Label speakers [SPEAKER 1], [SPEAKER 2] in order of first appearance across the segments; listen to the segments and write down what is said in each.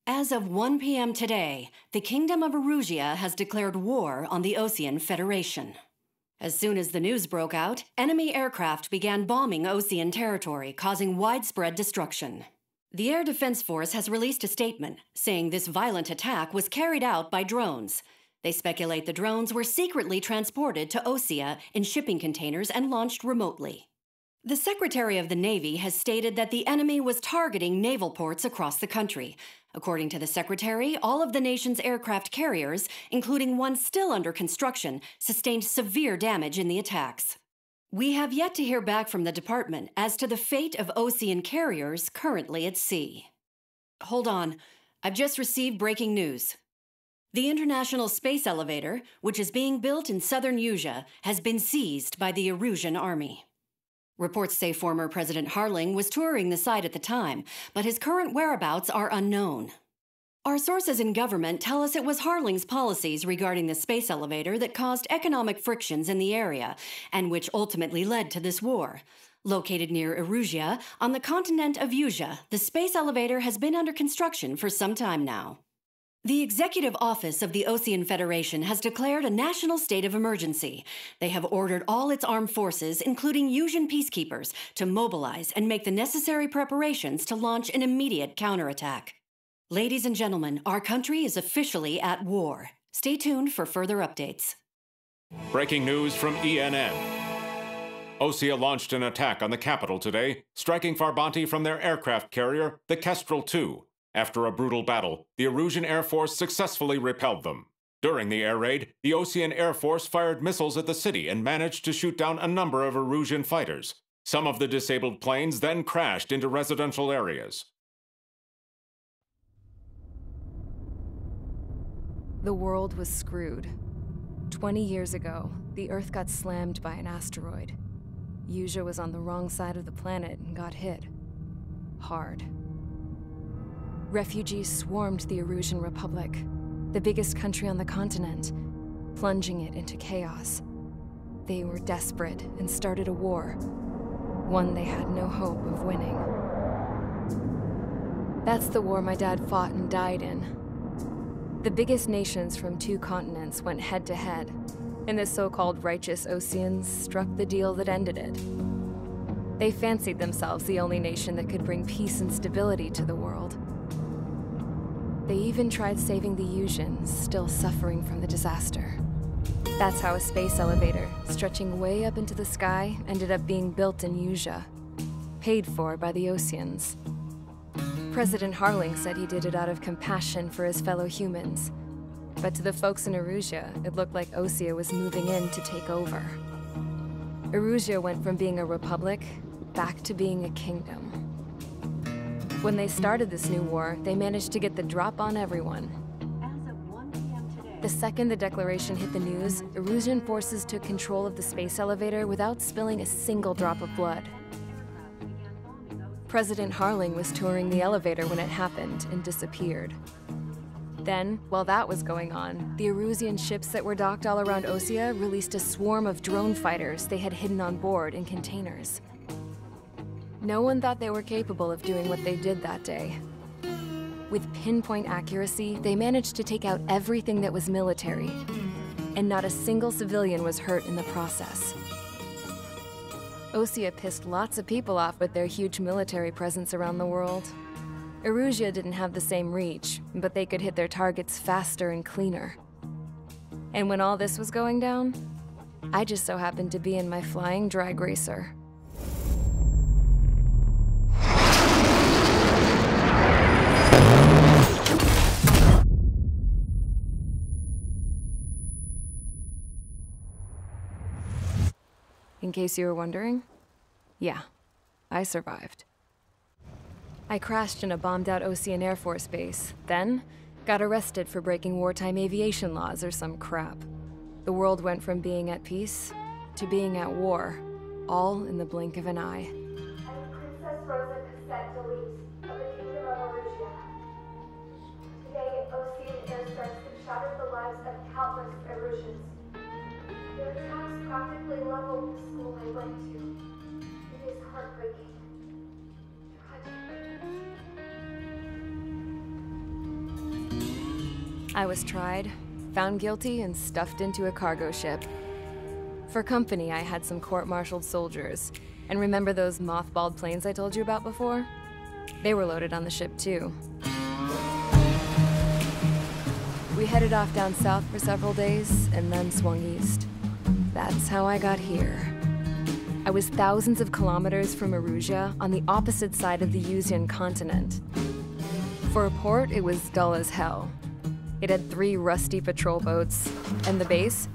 [SPEAKER 1] As of 1 p.m. today, the Kingdom of Erusia has declared war on the Osean Federation. As soon as the news broke out, enemy aircraft began bombing Osean territory, causing widespread destruction. The Air Defense Force has released a statement saying this violent attack was carried out by drones. They speculate the drones were secretly transported to Osea in shipping containers and launched remotely. The Secretary of the Navy has stated that the enemy was targeting naval ports across the country. According to the Secretary, all of the nation's aircraft carriers, including one still under construction, sustained severe damage in the attacks. We have yet to hear back from the department as to the fate of Osean carriers currently at sea. Hold on, I've just received breaking news. The International Space Elevator, which is being built in southern Erusia, has been seized by the Erusian army. Reports say former President Harling was touring the site at the time, but his current whereabouts are unknown. Our sources in government tell us it was Harling's policies regarding the space elevator that caused economic frictions in the area, and which ultimately led to this war. Located near Erusia, on the continent of Erusia, the space elevator has been under construction for some time now. The Executive Office of the Osean Federation has declared a national state of emergency. They have ordered all its armed forces, including Erusian peacekeepers, to mobilize and make the necessary preparations to launch an immediate counterattack. Ladies and gentlemen, our country is officially at war. Stay tuned for further updates.
[SPEAKER 2] Breaking news from ENN. Osea launched an attack on the capital today, striking Farbanti from their aircraft carrier, the Kestrel II. After a brutal battle, the Erusian Air Force successfully repelled them. During the air raid, the Osean Air Force fired missiles at the city and managed to shoot down a number of Erusian fighters. Some of the disabled planes then crashed into residential areas.
[SPEAKER 3] The world was screwed. 20 years ago, the Earth got slammed by an asteroid. Erusia was on the wrong side of the planet and got hit. Hard. Refugees swarmed the Erusian Republic, the biggest country on the continent, plunging it into chaos. They were desperate and started a war, one they had no hope of winning. That's the war my dad fought and died in. The biggest nations from 2 continents went head-to-head, and the so-called righteous Oseans struck the deal that ended it. They fancied themselves the only nation that could bring peace and stability to the world. They even tried saving the Erusians, still suffering from the disaster. That's how a space elevator, stretching way up into the sky, ended up being built in Erusia, paid for by the Oseans. President Harling said he did it out of compassion for his fellow humans. But to the folks in Erusia, it looked like Osea was moving in to take over. Erusia went from being a republic back to being a kingdom. When they started this new war, they managed to get the drop on everyone.
[SPEAKER 1] As of 1 p.m. today,
[SPEAKER 3] The second the declaration hit the news, Erusian forces took control of the space elevator without spilling a single drop of blood. President Harling was touring the elevator when it happened and disappeared. Then, while that was going on, the Erusian ships that were docked all around Osea released a swarm of drone fighters they had hidden on board in containers. No one thought they were capable of doing what they did that day. With pinpoint accuracy, they managed to take out everything that was military, and not a single civilian was hurt in the process. Osea pissed lots of people off with their huge military presence around the world. Erusia didn't have the same reach, but they could hit their targets faster and cleaner. And when all this was going down, I just so happened to be in my flying drag racer. In case you were wondering, yeah, I survived. I crashed in a bombed-out Osean Air Force base, then got arrested for breaking wartime aviation laws or some crap. The world went from being at peace to being at war, all in the blink of an eye.
[SPEAKER 4] I'm Princess Rosa Cassette Delise of the Kingdom of Erusia. Today, Osean airstrikes have shattered the lives of countless Erusians. Their attacks practically leveled the school I went to. It is heartbreaking. Tragic.
[SPEAKER 3] I was tried, found guilty, and stuffed into a cargo ship. For company, I had some court-martialed soldiers. And remember those mothballed planes I told you about before? They were loaded on the ship too. We headed off down south for several days, and then swung east. That's how I got here. I was thousands of kilometers from Erusia, on the opposite side of the Yuzian continent. For a port, it was dull as hell. It had 3 rusty patrol boats, and the base?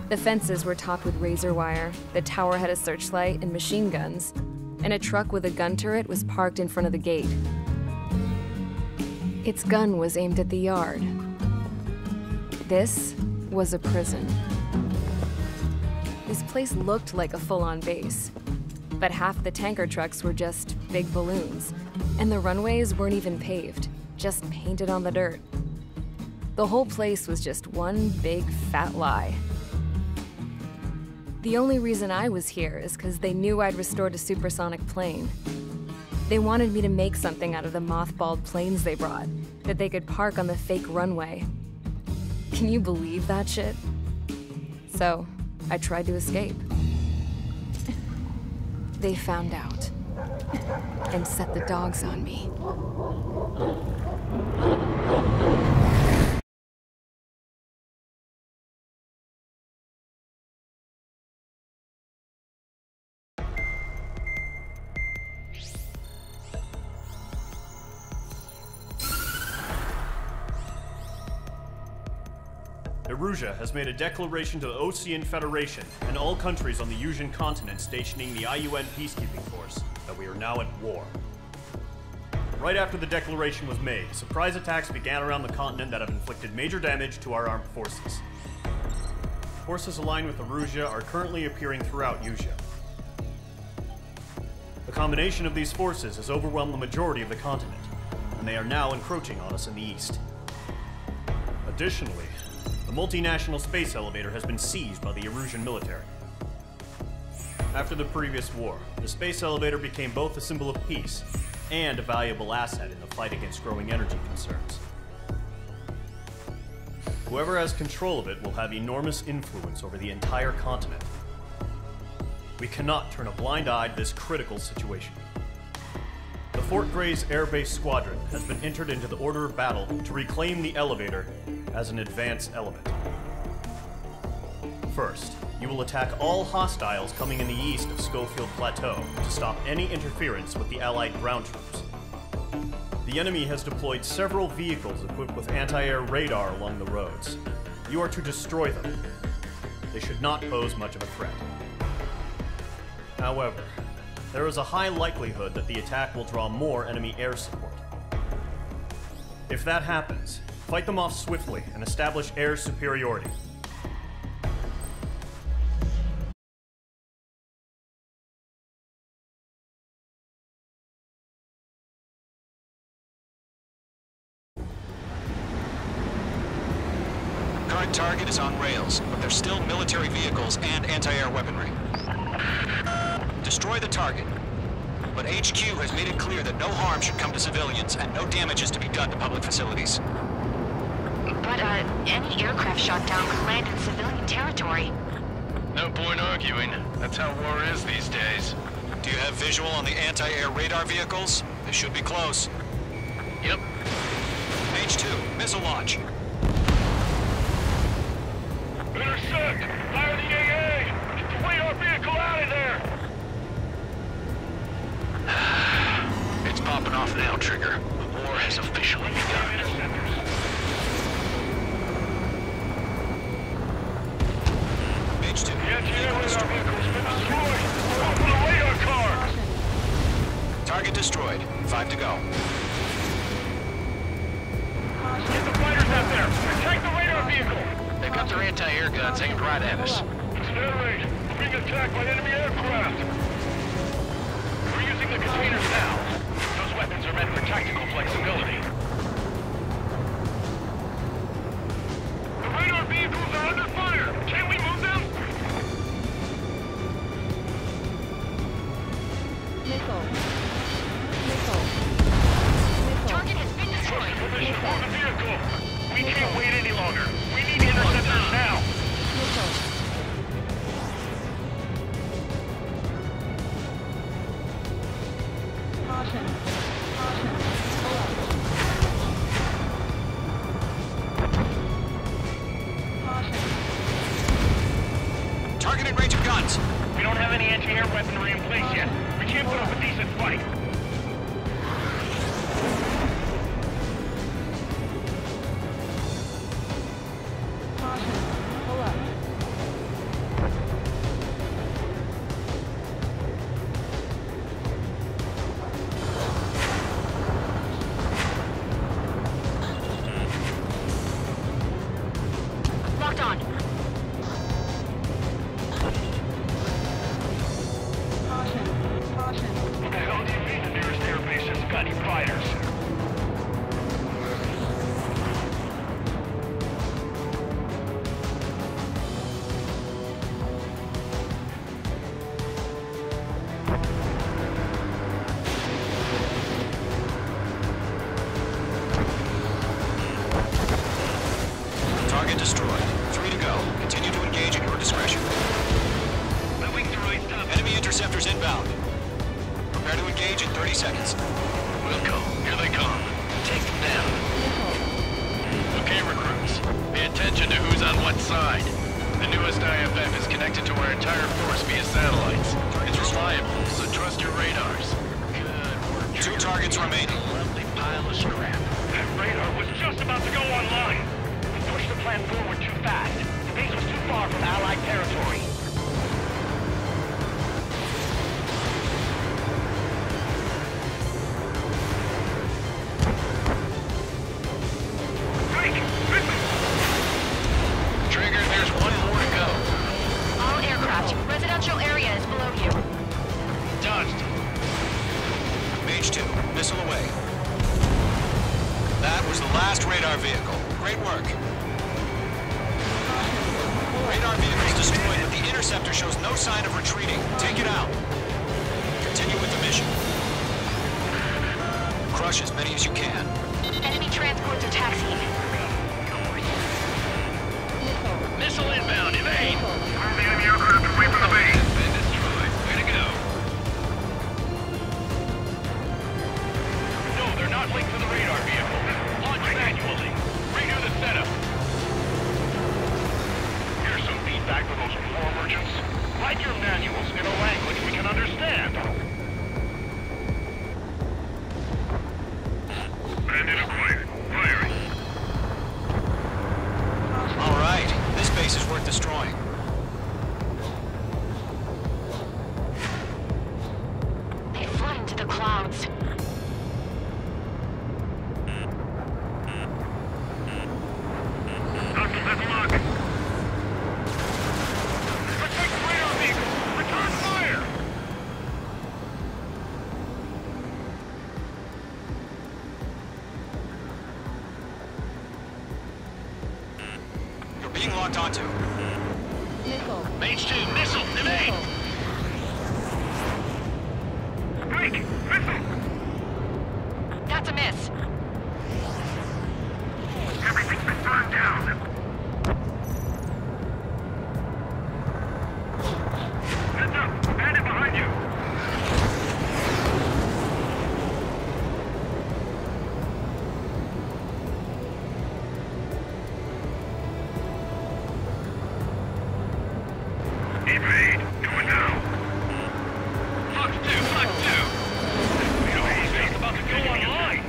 [SPEAKER 3] The fences were topped with razor wire, the tower had a searchlight and machine guns, and a truck with a gun turret was parked in front of the gate. Its gun was aimed at the yard. This was a prison. This place looked like a full-on base, but half the tanker trucks were just big balloons, and the runways weren't even paved, just painted on the dirt. The whole place was just one big fat lie. The only reason I was here is because they knew I'd restored a supersonic plane. They wanted me to make something out of the mothballed planes they brought, that they could park on the fake runway. Can you believe that shit? So, I tried to escape. They found out and set the dogs on me.
[SPEAKER 5] Erusia has made a declaration to the Ocean Federation and all countries on the Yuzian continent stationing the IUN peacekeeping force that we are now at war. Right after the declaration was made, surprise attacks began around the continent that have inflicted major damage to our armed forces. Forces aligned with Erusia are currently appearing throughout Yusia. The combination of these forces has overwhelmed the majority of the continent, and they are now encroaching on us in the east. Additionally, the multinational space elevator has been seized by the Erusian military. After the previous war, the space elevator became both a symbol of peace and a valuable asset in the fight against growing energy concerns. Whoever has control of it will have enormous influence over the entire continent. We cannot turn a blind eye to this critical situation. The Fort Gray's Air Base Squadron has been entered into the order of battle to reclaim the elevator as an advance element. First, you will attack all hostiles coming in the east of Schofield Plateau to stop any interference with the Allied ground troops. The enemy has deployed several vehicles equipped with anti-air radar along the roads. You are to destroy them. They should not pose much of a threat. However, there is a high likelihood that the attack will draw more enemy air support. If that happens, fight them off swiftly and establish air superiority.
[SPEAKER 6] Current target is on rails, but there's still military vehicles and anti-air weaponry. Destroy the target, but HQ has made it clear that no harm should come to civilians and no damage is to be done to public facilities.
[SPEAKER 7] But, any aircraft shot down could land in civilian territory.
[SPEAKER 8] No point arguing. That's how war is these days.
[SPEAKER 6] Do you have visual on the anti-air radar vehicles? They should be close.
[SPEAKER 8] Yep.
[SPEAKER 6] H2, missile launch.
[SPEAKER 8] Intercept! Fire the AA! Get the radar vehicle out of there! It's popping off now, Trigger. War has officially begun.
[SPEAKER 6] H2,
[SPEAKER 8] The anti-air radar
[SPEAKER 6] destroyed.
[SPEAKER 8] vehicle's been destroyed! Open the radar car!
[SPEAKER 6] Target destroyed. 5 to go.
[SPEAKER 8] Get the fighters out there! Attack the radar vehicle!
[SPEAKER 9] They've got their anti-air guns aimed right at us.
[SPEAKER 8] It's an air raid. We're being attacked by enemy aircraft. We're using the containers now. Those weapons are meant for tactical flexibility. The radar vehicles are under fire. Can we move them?
[SPEAKER 3] Missile.
[SPEAKER 7] Target has been destroyed.
[SPEAKER 8] Position for the vehicle. We We can't wait any longer. We need interceptors now.
[SPEAKER 10] Caution. Caution. Caution.
[SPEAKER 6] Targeted range of guns.
[SPEAKER 8] We don't have any anti-air weaponry in place yet. We can't put up a decent fight.
[SPEAKER 10] Caution. Pull up.
[SPEAKER 7] Locked on.
[SPEAKER 10] Caution. Caution.
[SPEAKER 8] What the hell do you mean the nearest air base hasn't got any fighters?
[SPEAKER 6] Target destroyed. 3 to go. Continue to engage at your discretion.
[SPEAKER 8] Moving to right stop.
[SPEAKER 6] Enemy interceptors inbound. Prepare to engage in 30 seconds.
[SPEAKER 9] Wilco, here they come. Take them down. Okay, recruits. Pay attention to who's on what side. The newest IFF is connected to our entire force via satellites. It's reliable, so trust your radars. Good work.
[SPEAKER 6] 2 targets remaining.
[SPEAKER 9] A lovely pile of scrap.
[SPEAKER 8] That radar was just about to go online. We pushed the plan forward too fast. The base was too far from Allied territory.
[SPEAKER 9] Trigger, there's one more to go.
[SPEAKER 7] All aircraft. Residential area is below you.
[SPEAKER 9] Dodged.
[SPEAKER 6] Mage 2, missile away. That was the last radar vehicle. Great work. Radar vehicle's destroyed, but the interceptor shows no sign of retreating. Take it out. Continue with the mission. Crush as many as you can.
[SPEAKER 7] Enemy transports are taxiing.
[SPEAKER 9] Missile inbound, evade!
[SPEAKER 8] Move the enemy aircraft away from the base.
[SPEAKER 9] Been destroyed. Way to go.
[SPEAKER 8] No, they're not linked to the radar vehicle. Launch manually. Redo the setup. Here's some feedback for those war merchants. Write your manuals in a language we can understand. Bandit acquired. Firing.
[SPEAKER 6] All right, this base is worth destroying.
[SPEAKER 7] They fly into the clouds.
[SPEAKER 8] Hostile headlock. Protect the radar vehicle. Return fire.
[SPEAKER 6] You're being locked onto.
[SPEAKER 10] Missile.
[SPEAKER 9] Mage 2, missile, evade!
[SPEAKER 8] Break. Missile.
[SPEAKER 7] That's a miss.
[SPEAKER 8] Everything's been burned down. Heads up. Bandit behind you. Evade. Do it now.
[SPEAKER 9] Fox 2, Fox 2!
[SPEAKER 8] You know, he's about to go online.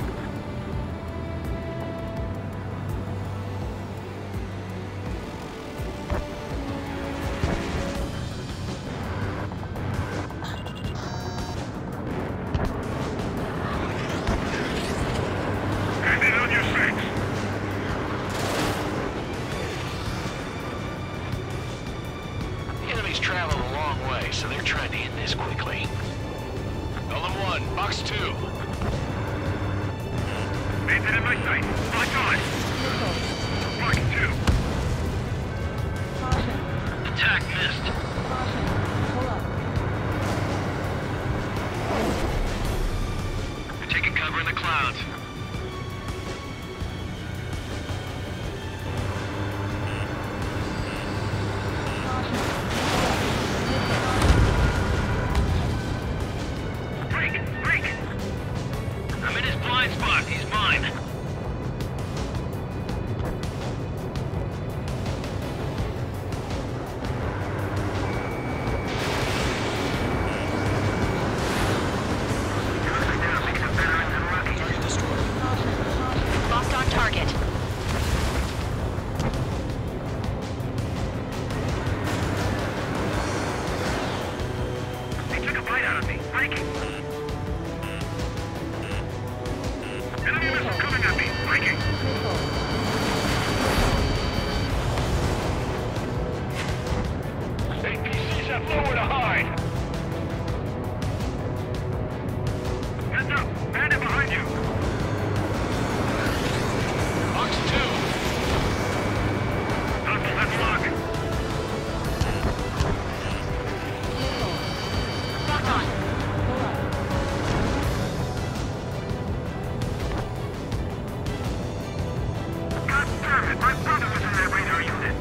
[SPEAKER 8] Bandit on your six.
[SPEAKER 9] The enemy's traveled a long way, so they're trying to end this quickly. Golem 1, Box 2.
[SPEAKER 8] Bandit in my sight. Lock on. Mark 2.
[SPEAKER 10] Caution.
[SPEAKER 9] Attack missed.
[SPEAKER 10] Caution. Pull up.
[SPEAKER 9] They're taking cover in the clouds.
[SPEAKER 8] breaking. APCs have nowhere to hide. Heads up! Bandit behind you! Box 2! Let's lock.
[SPEAKER 7] Lock on.
[SPEAKER 8] God damn it! My brother was in that radar unit.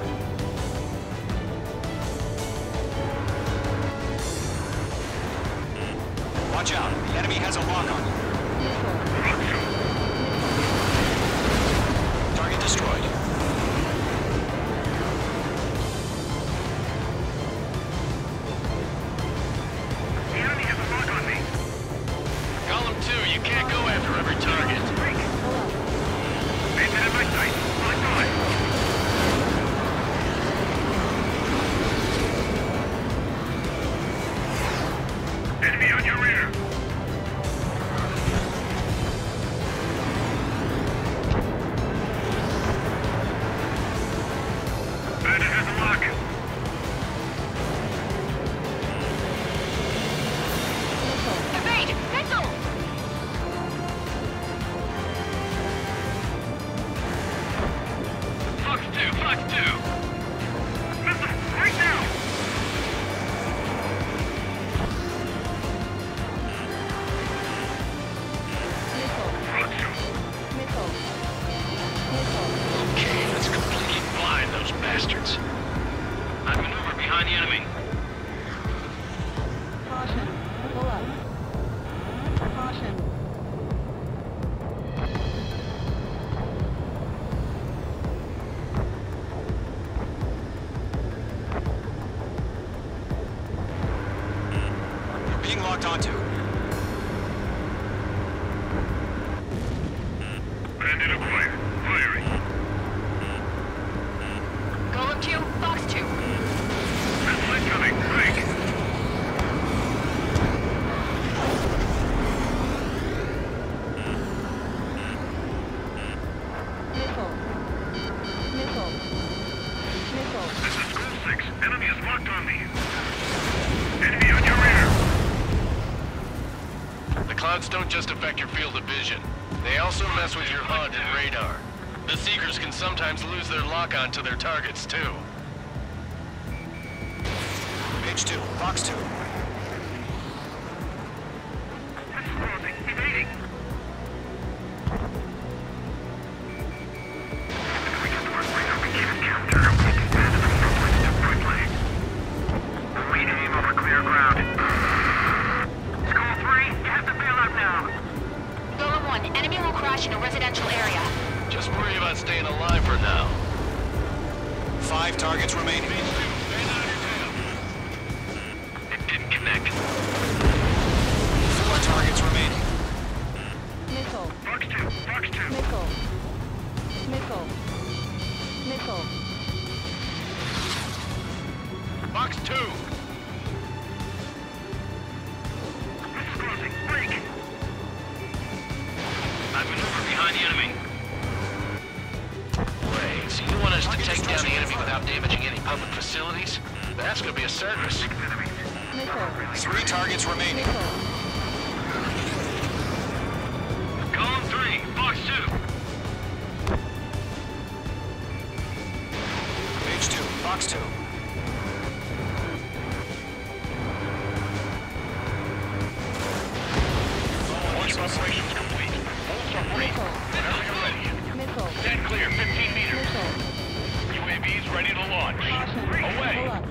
[SPEAKER 6] Watch out. The enemy has a lock on you. Target destroyed.
[SPEAKER 8] The enemy has a lock on me.
[SPEAKER 9] Column 2, you can't go after every target.
[SPEAKER 8] Bandit in my sight. Locked on. Enemy on your rear. Bandit has a lock.
[SPEAKER 7] Evade! Missile!
[SPEAKER 8] Fox 2, Fox 2. Missile, right now. Fox 2.
[SPEAKER 9] Okay, let's completely blind those bastards.
[SPEAKER 8] I maneuver behind the enemy.
[SPEAKER 10] Caution. Pull up. Caution.
[SPEAKER 6] You're being locked onto.
[SPEAKER 8] Bandit acquired. Firing.
[SPEAKER 7] Golem 2, Fox 2.
[SPEAKER 8] Missile incoming. Break.
[SPEAKER 10] Missile. Missile. Missile.
[SPEAKER 8] This is School 6. Enemy is locked on me. Enemy on your rear.
[SPEAKER 9] The clouds don't just affect your field of vision. They also mess with your HUD and radar. The Seekers can sometimes lose their lock-on to their targets, too.
[SPEAKER 6] Page 2, Box 2.
[SPEAKER 8] This is crossing. Evading. If we get to our radar, we keep it captured. I'm taking bandit from Brooklyn to quickly. We aim over clear ground. School 3, you have to bail out now.
[SPEAKER 7] Golem 1, enemy will crash in a residential area.
[SPEAKER 9] Just worry about staying alive for now.
[SPEAKER 6] 5 targets remaining.
[SPEAKER 9] It didn't connect.
[SPEAKER 6] 4 targets remaining.
[SPEAKER 10] Missile.
[SPEAKER 8] Fox 2, Fox 2.
[SPEAKER 10] Missile. Missile. Missile.
[SPEAKER 9] Box 2!
[SPEAKER 8] This is crossing. Break. I maneuver behind the enemy.
[SPEAKER 9] Wait, so you want us to take down the enemy without damaging any public facilities? That's gonna be a circus.
[SPEAKER 10] Missile.
[SPEAKER 6] 3 targets remaining.
[SPEAKER 10] Missile.
[SPEAKER 8] Column 3, Fox 2.
[SPEAKER 6] Page 2, Box 2.
[SPEAKER 8] Launch operations complete. Bolts are free. Whenever you're ready.
[SPEAKER 10] Missile.
[SPEAKER 8] Stand clear, 15 meters.
[SPEAKER 10] Missile.
[SPEAKER 8] UAVs ready to launch.
[SPEAKER 10] Caution.
[SPEAKER 8] Away.
[SPEAKER 10] Pull up.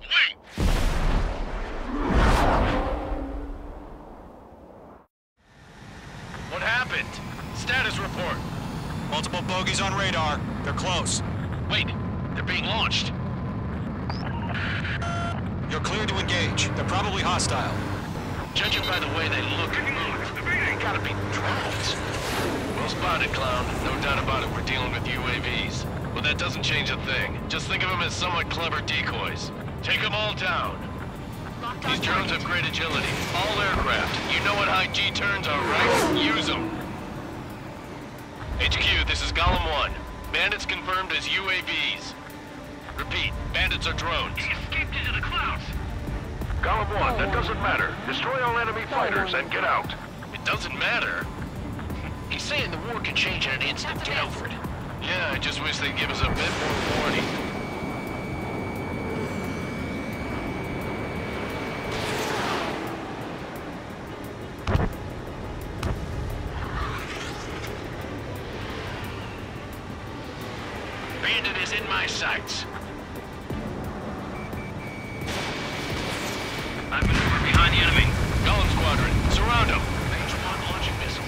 [SPEAKER 8] Wait.
[SPEAKER 9] What happened? Status report.
[SPEAKER 6] Multiple bogies on radar. They're close.
[SPEAKER 9] Wait, they're being launched.
[SPEAKER 6] You're cleared to engage. They're probably hostile.
[SPEAKER 9] Judging by the way they look and move, they gotta be drones. Well spotted, clown. No doubt about it, we're dealing with UAVs. But that doesn't change a thing. Just think of them as somewhat clever decoys. Take them all down.
[SPEAKER 7] Lock
[SPEAKER 9] These drones have great agility. All aircraft. You know what high G turns are, right? Use them. HQ, this is Golem 1. Bandits confirmed as UAVs. Repeat, bandits are drones.
[SPEAKER 8] He escaped into the clouds. Golem 1, that doesn't matter. Destroy all enemy fighters and get out.
[SPEAKER 9] It doesn't matter.
[SPEAKER 6] He's saying the war could change in an instant. Get over it.
[SPEAKER 9] Yeah, I just wish they'd give us a bit more warning.
[SPEAKER 6] Bandit is in my sights.
[SPEAKER 8] I'm maneuver behind the enemy.
[SPEAKER 9] Golem Squadron, surround them.
[SPEAKER 6] Range 1 launching missile.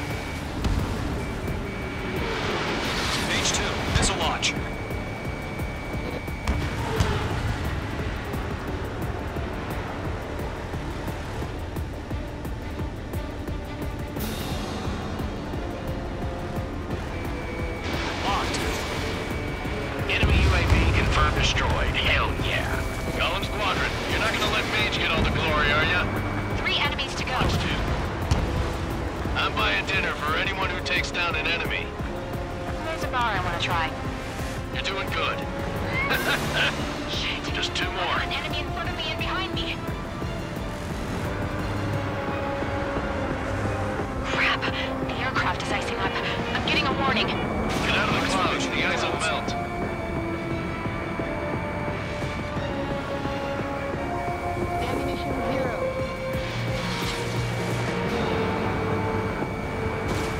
[SPEAKER 6] H2, missile launch. Locked. Enemy UAV confirmed destroyed. Hell yeah.
[SPEAKER 9] Golem Squadron, you're not gonna let Mage get all the glory, are ya?
[SPEAKER 7] 3 enemies to go.
[SPEAKER 9] I'm buying dinner for anyone who takes down an enemy.
[SPEAKER 7] There's a bar I want to try.
[SPEAKER 9] You're doing good.
[SPEAKER 7] Shit.
[SPEAKER 9] Just 2 more.
[SPEAKER 7] An enemy in front of me and behind me. Crap. The aircraft is icing up. I'm getting a warning.
[SPEAKER 9] Get out of the clouds, the ice will melt.
[SPEAKER 10] Ammunition 0.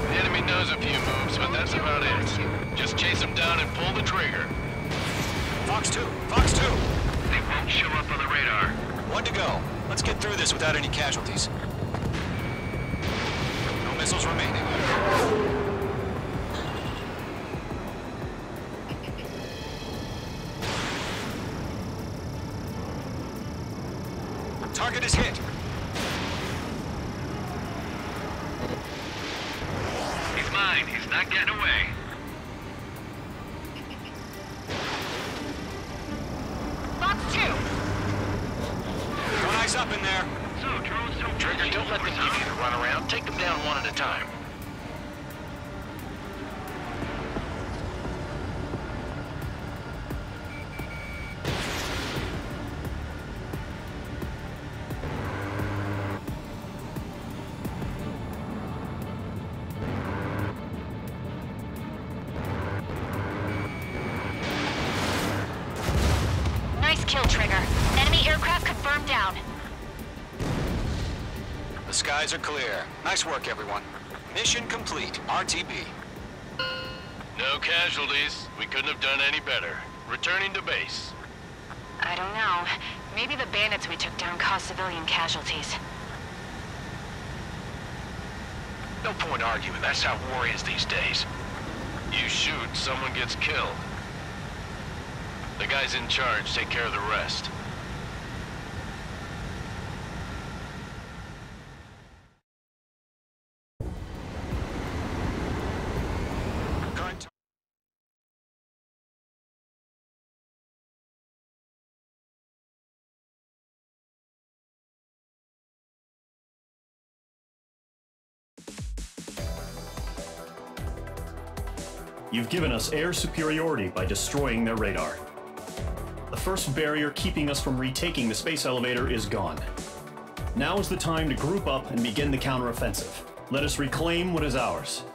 [SPEAKER 9] The enemy knows a few moves, but that's about it. Just chase them down and pull the trigger.
[SPEAKER 6] Fox 2, Fox 2.
[SPEAKER 8] They won't show up on the radar.
[SPEAKER 6] 1 to go. Let's get through this without any casualties. No missiles remaining. Target is hit.
[SPEAKER 8] He's mine. He's not getting away.
[SPEAKER 7] Box 2.
[SPEAKER 6] One eyes up in there.
[SPEAKER 8] So, drones don't
[SPEAKER 6] Trigger, don't let them give you the runaround. Take them down one at a time.
[SPEAKER 7] Nice kill, Trigger. Enemy aircraft confirmed down.
[SPEAKER 6] The skies are clear. Nice work, everyone. Mission complete. RTB.
[SPEAKER 9] No casualties. We couldn't have done any better. Returning to base.
[SPEAKER 7] I don't know. Maybe the bandits we took down caused civilian casualties.
[SPEAKER 6] No point arguing. That's how war is these days.
[SPEAKER 9] You shoot, someone gets killed. The guys in charge take care of the rest.
[SPEAKER 6] Current
[SPEAKER 5] You've given us air superiority by destroying their radar. The first barrier keeping us from retaking the space elevator is gone. Now is the time to group up and begin the counteroffensive. Let us reclaim what is ours.